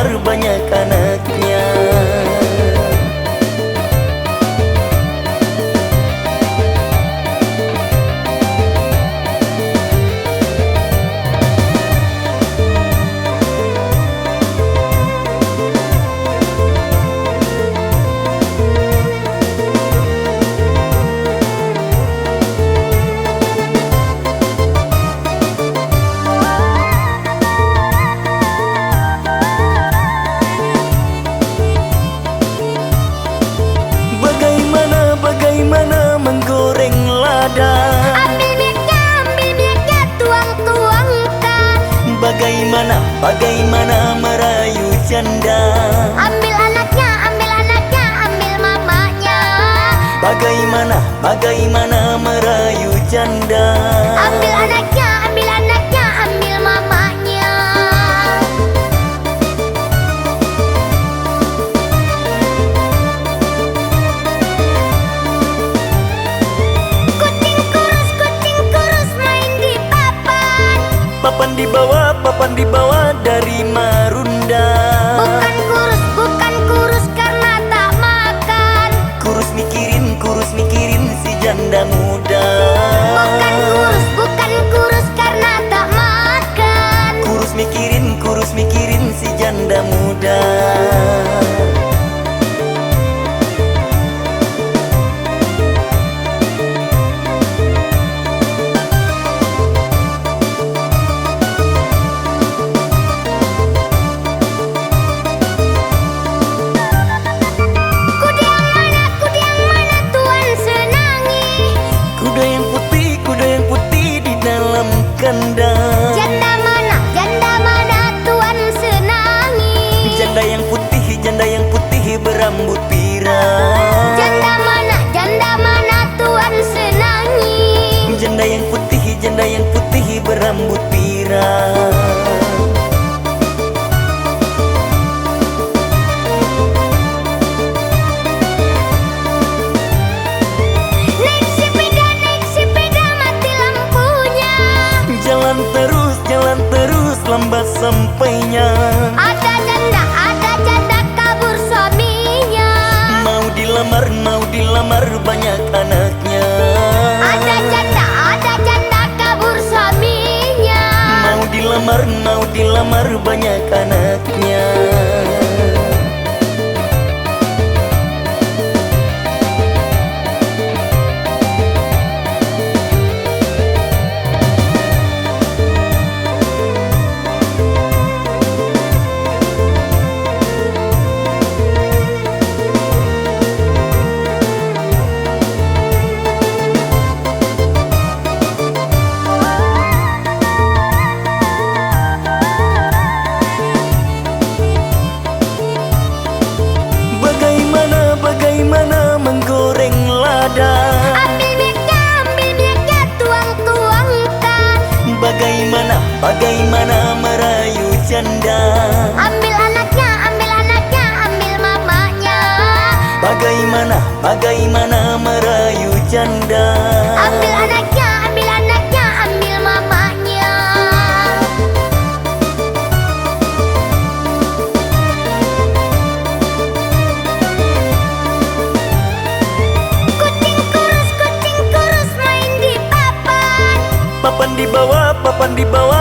dilamar banyak anaknya. Bagaimana menggoreng lada? Ambil minyak, tuang-tuangkan. Bagaimana merayu janda? Ambil anaknya, ambil mamanya. Bagaimana merayu janda? Ambil anaknya, ambil mamanya. Kucing kurus main di papan. Papan dibawa dari Marunda. Bukan kurus karena tak makan. Kurus mikirin si janda muda. Bukan kurus karena tak makan. Kurus mikirin si janda muda. Kuda yang putih di dalam kandang. Janda mana tuan senangi. Janda yang putih berambut pirang. Janda mana tuan senangi. Janda yang putih berambut pirang. Naik sepeda mati lampunya. Jalan terus lambat sampainya. Ada janda kabur suaminya. Mau dilamar banyak anaknya. Ada janda kabur suaminya. Mau dilamar banyak anaknya. Bagaimana menggoreng lada? Ambil minyak, tuang-tuangkan. Bagaimana merayu janda? Ambil anaknya, ambil mamanya. Bagaimana merayu janda? Ambil anaknya, ambil mamanya. Kucing kurus main di papan. Papan dibawa